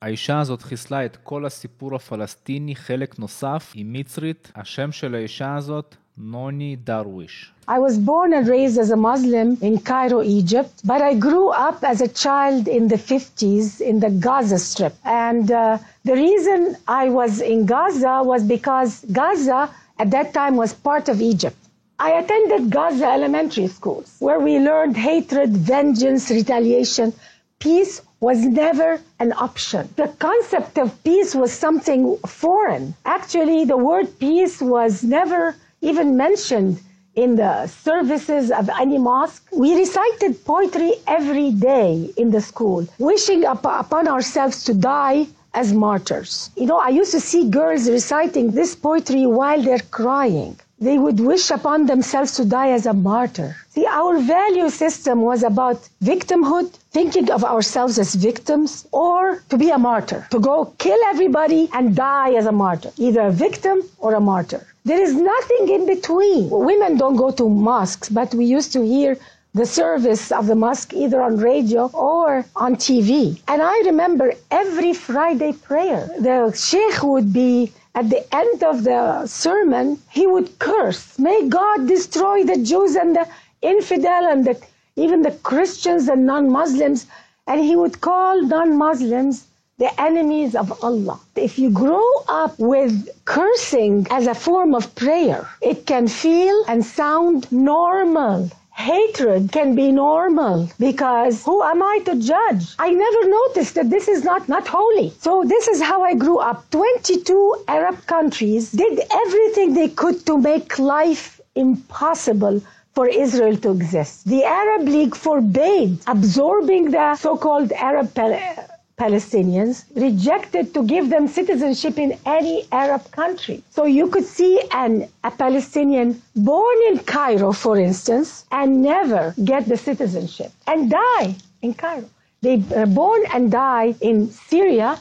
האישה הזאת חיסלה את כל הסיפור הפלסטיני, חלק נוסף עם מצרית. השם של האישה הזאת, נוני דרוויש. I was born and raised as a Muslim in Cairo, Egypt, but I grew up as a child in the 50s in the Gaza Strip. And the reason I was in Gaza was because Gaza at that time was part of Egypt. I attended Gaza elementary schools where we learned hatred, vengeance, retaliation. Peace was never an option. The concept of peace was something foreign. Actually, the word peace was never even mentioned in the services of any mosque. We recited poetry every day in the school, wishing upon ourselves to die as martyrs. You know, I used to see girls reciting this poetry while they're crying. They would wish upon themselves to die as a martyr. See, our value system was about victimhood, thinking of ourselves as victims, or to be a martyr, to go kill everybody and die as a martyr, either a victim or a martyr. There is nothing in between. Women don't go to mosques, but we used to hear the service of the mosque either on radio or on TV. And I remember every Friday prayer, the sheikh would be at the end of the sermon, he would curse, may God destroy the Jews and the infidel and even the Christians and non-Muslims, and he would call non-Muslims the enemies of Allah. If you grow up with cursing as a form of prayer, it can feel and sound normal. Hatred can be normal because who am I to judge? I never noticed that this is not holy. So this is how I grew up. 22 Arab countries did everything they could to make life impossible for Israel to exist. The Arab League forbade absorbing the so-called Arab Palestinians, rejected to give them citizenship in any Arab country. So you could see a Palestinian born in Cairo, for instance, and never get the citizenship and die in Cairo. They are born and die in Syria,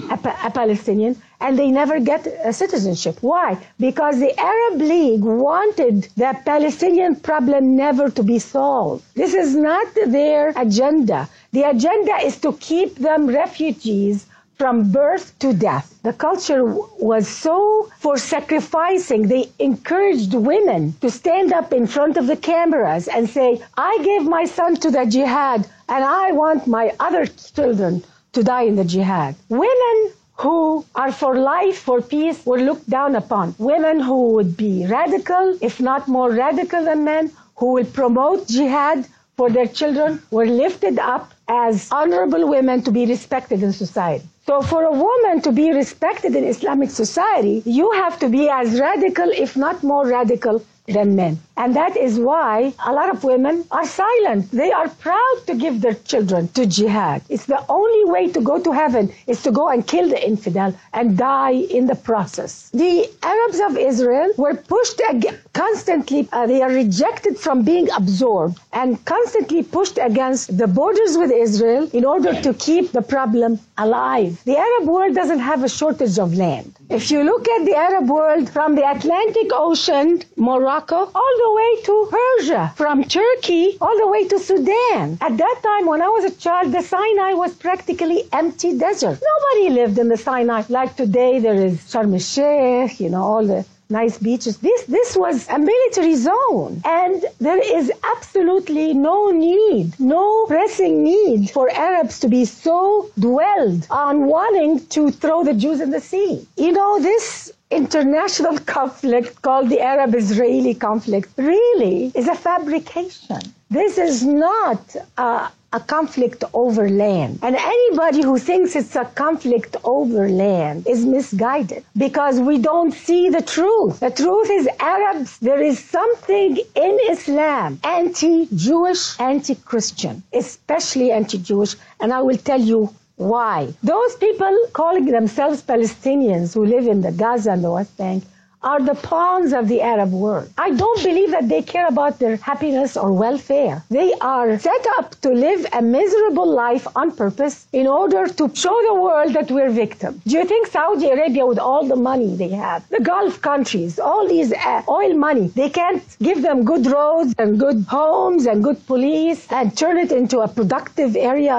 a Palestinian, and they never get a citizenship. Why? Because the Arab League wanted the Palestinian problem never to be solved. This is not their agenda. The agenda is to keep them refugees from birth to death. The culture was so for sacrificing. They encouraged women to stand up in front of the cameras and say, I gave my son to the jihad and I want my other children to die in the jihad. Women who are for life, for peace, were looked down upon. Women who would be radical, if not more radical than men, who will promote jihad for their children, were lifted up as honorable women to be respected in society. So for a woman to be respected in Islamic society, you have to be as radical, if not more radical, than men. And that is why a lot of women are silent. They are proud to give their children to jihad. It's the only way to go to heaven is to go and kill the infidel and die in the process. The Arabs of Israel were pushed constantly. They are rejected from being absorbed and constantly pushed against the borders with Israel in order to keep the problem alive. The Arab world doesn't have a shortage of land. If you look at the Arab world from the Atlantic Ocean, Morocco, all the way to Persia, from Turkey all the way to Sudan. At that time, when I was a child, the Sinai was practically empty desert. Nobody lived in the Sinai. Like today, there is Sharm el-Sheikh, all the nice beaches. This was a military zone. And there is absolutely no need, no pressing need for Arabs to be so dwelled on wanting to throw the Jews in the sea. This international conflict called the Arab-Israeli conflict really is a fabrication. This is not a conflict over land. And anybody who thinks it's a conflict over land is misguided because we don't see the truth. The truth is Arabs, there is something in Islam anti-Jewish, anti-Christian, especially anti-Jewish, and I will tell you why. Those people calling themselves Palestinians who live in the Gaza and the West Bank are the pawns of the Arab world. I don't believe that they care about their happiness or welfare. They are set up to live a miserable life on purpose in order to show the world that we're victims. Do you think Saudi Arabia, with all the money they have, the Gulf countries, all these oil money, they can't give them good roads and good homes and good police and turn it into a productive area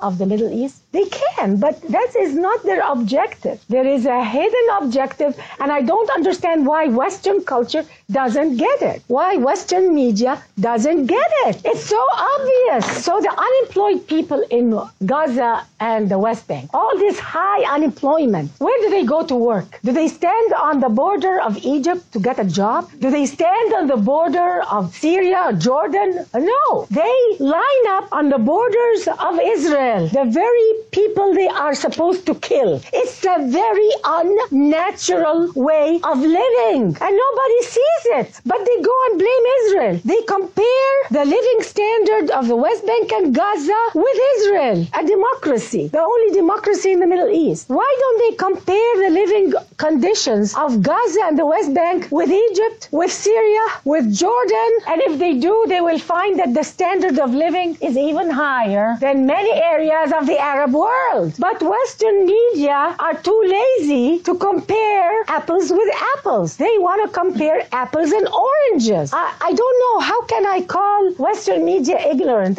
of the Middle East? They can, but that is not their objective. There is a hidden objective, and I don't understand why Western culture doesn't get it. Why Western media doesn't get it. It's so obvious. So the unemployed people in Gaza and the West Bank, all this high unemployment, where do they go to work? Do they stand on the border of Egypt to get a job? Do they stand on the border of Syria or Jordan? No. They line up on the borders of Israel, the very people they are supposed to kill. It's a very unnatural way of living, and nobody sees it. But they go and blame Israel. They compare the living standard of the West Bank and Gaza with Israel, a democracy, the only democracy in the Middle East. Why don't they compare the living conditions of Gaza and the West Bank with Egypt, with Syria, with Jordan? And if they do, they will find that the standard of living is even higher than many areas of the Arab world. But Western media are too lazy to compare apples with apples. They want to compare apples and oranges. I don't know, how can I call Western media ignorant?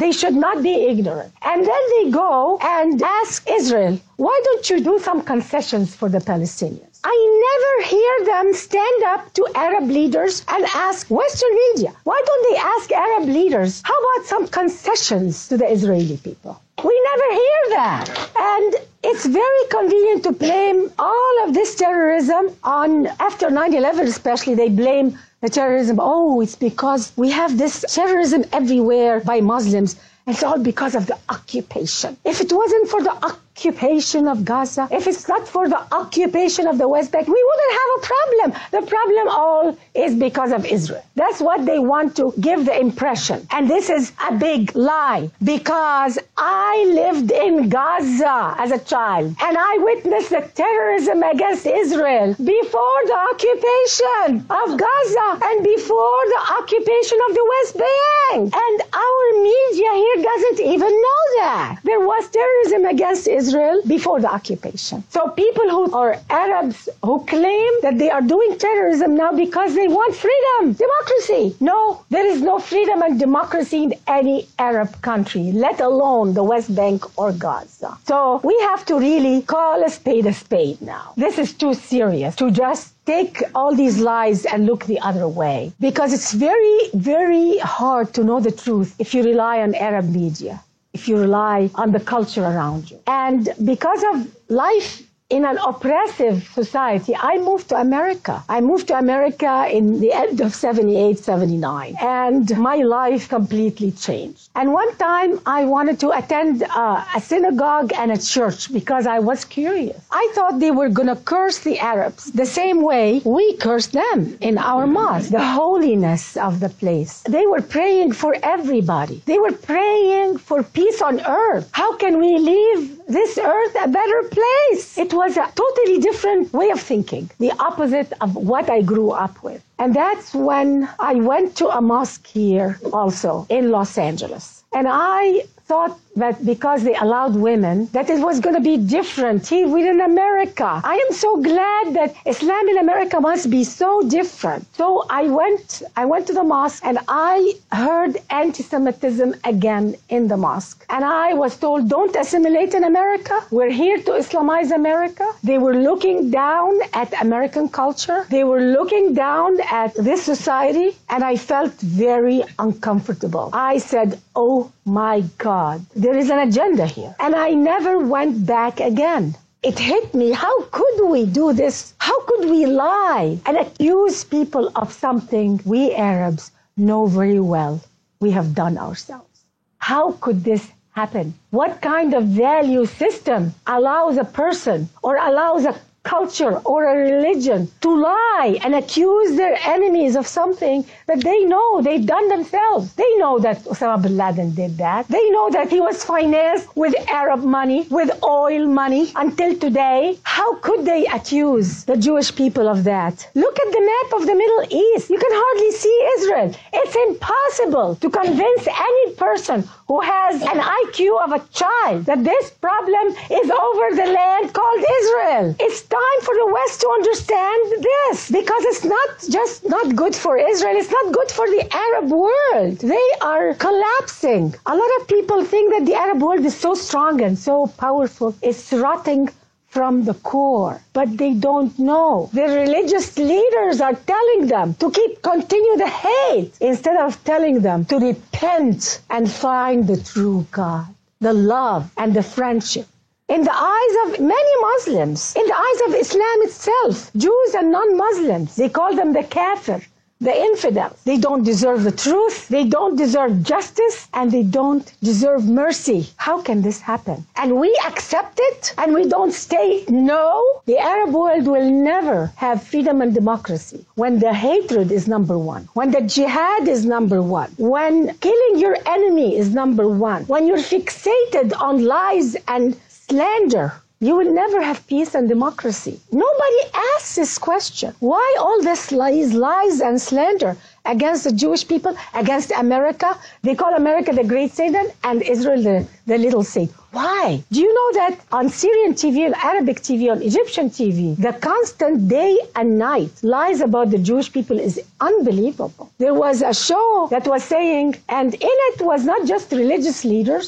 They should not be ignorant. And then they go and ask Israel, why don't you do some concessions for the Palestinians? I never hear them stand up to Arab leaders and ask Western media, why don't they ask Arab leaders, how about some concessions to the Israeli people? We never hear that. And it's very convenient to blame all of this terrorism on, after 9/11 especially, they blame the terrorism. Oh, it's because we have this terrorism everywhere by Muslims. It's all because of the occupation. If it wasn't for the occupation of Gaza, if it's not for the occupation of the West Bank, we wouldn't have a problem. The problem all is because of Israel. That's what they want to give the impression. And this is a big lie, because I lived in Gaza as a child, and I witnessed the terrorism against Israel before the occupation of Gaza and before the occupation of the West Bank. And our media here doesn't even know that. There was terrorism against Israel before the occupation. So people who are Arabs who claim that they are doing terrorism now because they want freedom, democracy. No, there is no freedom and democracy in any Arab country, let alone the West Bank or Gaza. So we have to really call a spade now. This is too serious to just take all these lies and look the other way, because it's very, very hard to know the truth if you rely on Arab media, if you rely on the culture around you. And because of life in an oppressive society, I moved to America. I moved to America in the end of 78, 79. And my life completely changed. And one time I wanted to attend a synagogue and a church because I was curious. I thought they were going to curse the Arabs the same way we cursed them in our mosque, the holiness of the place. They were praying for everybody. They were praying for peace on earth. How can we leave this earth a better place? It was a totally different way of thinking, the opposite of what I grew up with. And that's when I went to a mosque here also in Los Angeles. And I thought that because they allowed women, that it was going to be different here within America. I am so glad that Islam in America must be so different. So I went to the mosque and I heard anti-Semitism again in the mosque. And I was told, don't assimilate in America. We're here to Islamize America. They were looking down at American culture. They were looking down at this society. And I felt very uncomfortable. I said, oh my God, there is an agenda here. And I never went back again. It hit me. How could we do this? How could we lie and accuse people of something we Arabs know very well we have done ourselves? How could this happen? What kind of value system allows a person or allows a culture or a religion to lie and accuse their enemies of something that they know they've done themselves? They know that Osama bin Laden did that. They know that he was financed with Arab money, with oil money until today. How could they accuse the Jewish people of that? Look at the map of the Middle East. You can hardly see Israel. It's impossible to convince any person who has an IQ of a child that this problem is over the land called Israel. Israel. It's time for the West to understand this, because it's not just not good for Israel, it's not good for the Arab world. They are collapsing. A lot of people think that the Arab world is so strong and so powerful. It's rotting from the core, but they don't know. The religious leaders are telling them to continue the hate instead of telling them to repent and find the true God, the love and the friendship. In the eyes of many Muslims, in the eyes of Islam itself, Jews and non-Muslims, they call them the kafir, the infidels. They don't deserve the truth, they don't deserve justice, and they don't deserve mercy. How can this happen? And we accept it, and we don't say no. The Arab world will never have freedom and democracy when the hatred is number one, when the jihad is number one, when killing your enemy is number one, when you're fixated on lies and slander. You will never have peace and democracy. Nobody asks this question. Why all this lies and slander against the Jewish people, against America? They call America the great Satan and Israel the little Satan. Why? Do you know that on Syrian TV, on Arabic TV, on Egyptian TV, the constant day and night lies about the Jewish people is unbelievable. There was a show that was saying, and in it was not just religious leaders,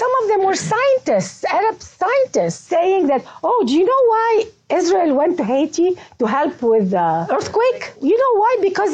some of them were scientists, Arab scientists, saying that, oh, do you know why Israel went to Haiti to help with the earthquake? You know why? Because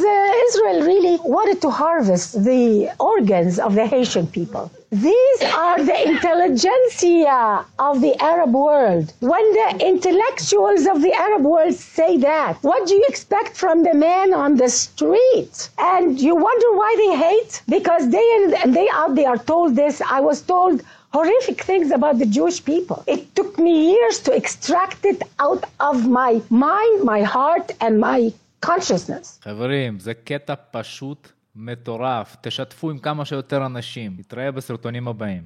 Israel really wanted to harvest the organs of the Haitian people. These are the intelligentsia of the Arab world. When the intellectuals of the Arab world say that, what do you expect from the man on the street? And you wonder why they hate? Because day in and day out they are told this. I was told horrific things about the Jewish people. It took me years to extract it out of my mind, my heart, and my consciousness. חברים, זה קטע פשוט מטורף. תשתפו עם כמה שיותר אנשים. נתראה בסרטונים הבאים.